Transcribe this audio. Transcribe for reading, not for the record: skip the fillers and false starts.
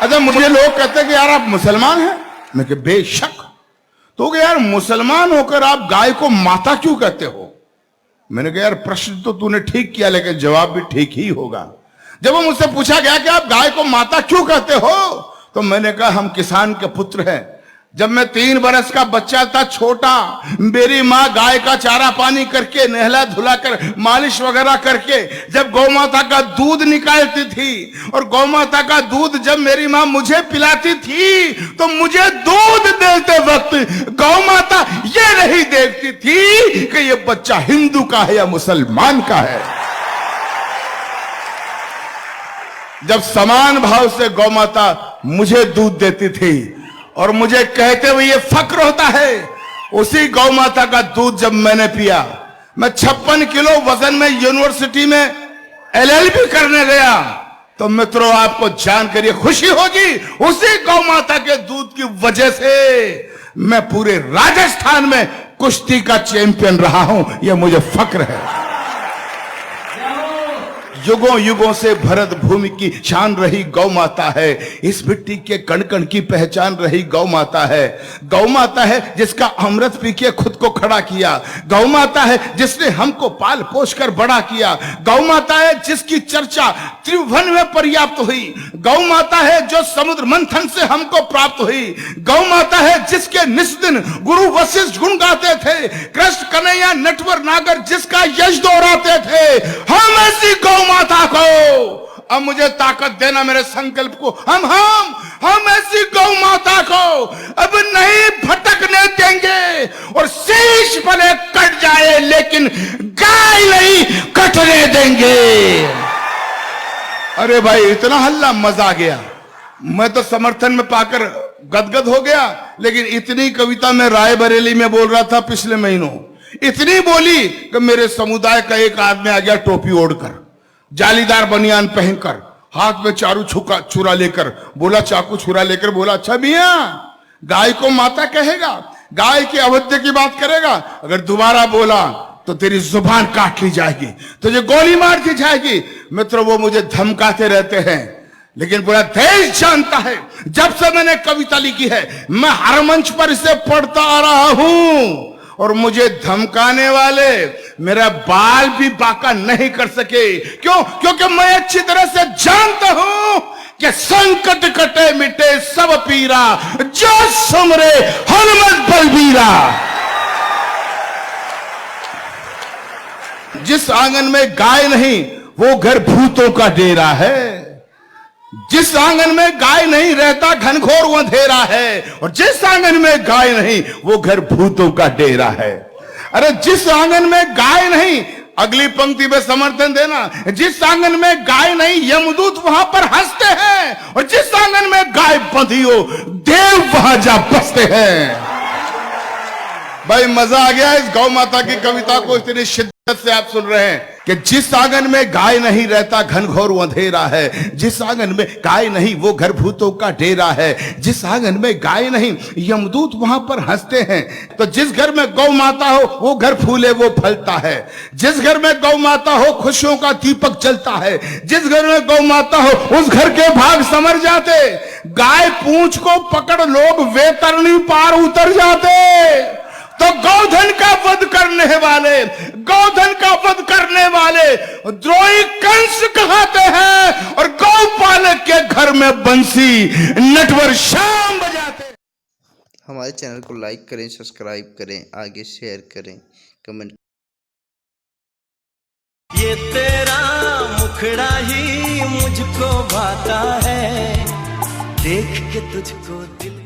अच्छा, मुझे लोग कहते हैं कि यार आप मुसलमान हैं। मैं कि बेशक। तो यार मुसलमान होकर आप गाय को माता क्यों कहते हो? मैंने कहा यार प्रश्न तो तूने ठीक किया, लेकिन जवाब भी ठीक ही होगा। जब वो मुझसे पूछा गया कि आप गाय को माता क्यों कहते हो, तो मैंने कहा हम किसान के पुत्र हैं। जब मैं 3 बरस का बच्चा था, छोटा, मेरी माँ गाय का चारा पानी करके, नहला धुलाकर, मालिश वगैरह करके जब गौ माता का दूध निकालती थी, और गौ माता का दूध जब मेरी माँ मुझे पिलाती थी, तो मुझे दूध देते वक्त गौ माता ये नहीं देखती थी कि ये बच्चा हिंदू का है या मुसलमान का है। जब समान भाव से गौ माता मुझे दूध देती थी और मुझे कहते हुए ये फक्र होता है, उसी गौ माता का दूध जब मैंने पिया, मैं 56 किलो वजन में यूनिवर्सिटी में LLB करने गया, तो मित्रों आपको जानकर ये खुशी होगी, उसी गौ माता के दूध की वजह से मैं पूरे राजस्थान में कुश्ती का चैंपियन रहा हूं। यह मुझे फक्र है। युगों युगों से भरत भूमि की शान रही गौ माता है। इस मिट्टी के कण कण की पहचान रही गौ माता है। गौ माता है जिसका अमृत पी के खुद को खड़ा किया। गौ माता है जिसने हमको पाल पोष कर बड़ा किया। गौ माता है जिसकी चर्चा त्रिभुवन में पर्याप्त हुई। गौ माता है जो समुद्र मंथन से हमको प्राप्त हुई। गौ माता है जिसके निस्दिन गुरु वशिष्ठ गुण गाते थे। कृष्ण कन्हैया नटवर नागर जिसका यश दोहराते थे। हम ऐसी गौ माता को, अब मुझे ताकत देना मेरे संकल्प को, हम ऐसी गौ माता को अब नहीं भटकने देंगे। और शीश भले कट जाए लेकिन गाय नहीं कटने देंगे। अरे भाई इतना हल्ला, मजा आ गया। मैं तो समर्थन में पाकर गदगद हो गया। लेकिन इतनी कविता मैं रायबरेली में बोल रहा था पिछले महीनों, इतनी बोली कि मेरे समुदाय का एक आदमी आ गया टोपी ओढ़कर, जालीदार बनियान पहनकर, हाथ में चारू छुरा लेकर, बोला, चाकू छुरा लेकर बोला, अच्छा मियां गाय को माता कहेगा, गाय की अवध्य की बात करेगा, अगर दोबारा बोला तो तेरी जुबान काट ली जाएगी, तुझे गोली मार दी जाएगी। मित्रों वो मुझे धमकाते रहते हैं, लेकिन पूरा देश जानता है जब से मैंने कविता लिखी है मैं हर मंच पर इसे पढ़ता आ रहा हूं, और मुझे धमकाने वाले मेरा बाल भी बाका नहीं कर सके। क्यों? क्योंकि मैं अच्छी तरह से जानता हूं कि संकट कटे मिटे सब पीरा, जो सुमरे हनुमत बलबीरा। जिस आंगन में गाय नहीं वो घर भूतों का डेरा है। जिस आंगन में गाय नहीं रहता घनघोर अंधेरा है, और जिस आंगन में गाय नहीं वो घर भूतों का डेरा है। अरे जिस आंगन में गाय नहीं, अगली पंक्ति में समर्थन देना, जिस आंगन में गाय नहीं यमदूत वहां पर हंसते हैं, और जिस आंगन में गाय बंधी हो देव वहां जा बसते हैं। भाई मजा आ गया इस गौ माता की कविता को इतनी शिद्दत से आप सुन रहे हैं कि जिस आंगन में गाय नहीं रहता घनघोर अंधेरा है। जिस आंगन में गाय नहीं वो घर भूतों का डेरा है। जिस आंगन में गाय नहीं यमदूत वहां पर हंसते हैं। तो जिस घर में गौ माता हो वो घर फूले वो फलता है। जिस घर में गौ माता हो खुशियों का दीपक जलता है। जिस घर में गौ माता हो उस घर के भाग संवर जाते। गाय पूंछ को पकड़ लोग वैतरणी पार उतर जाते। तो गौधन का वध करने वाले, गौधन का वध करने वाले द्रोही कंस कहते हैं, और गौपालक के घर में बंसी नटवर शाम बजाते। हमारे चैनल को लाइक करें, सब्सक्राइब करें, आगे शेयर करें, कमेंट। ये तेरा मुखड़ा ही मुझको भाता है, देख के तुझको दिल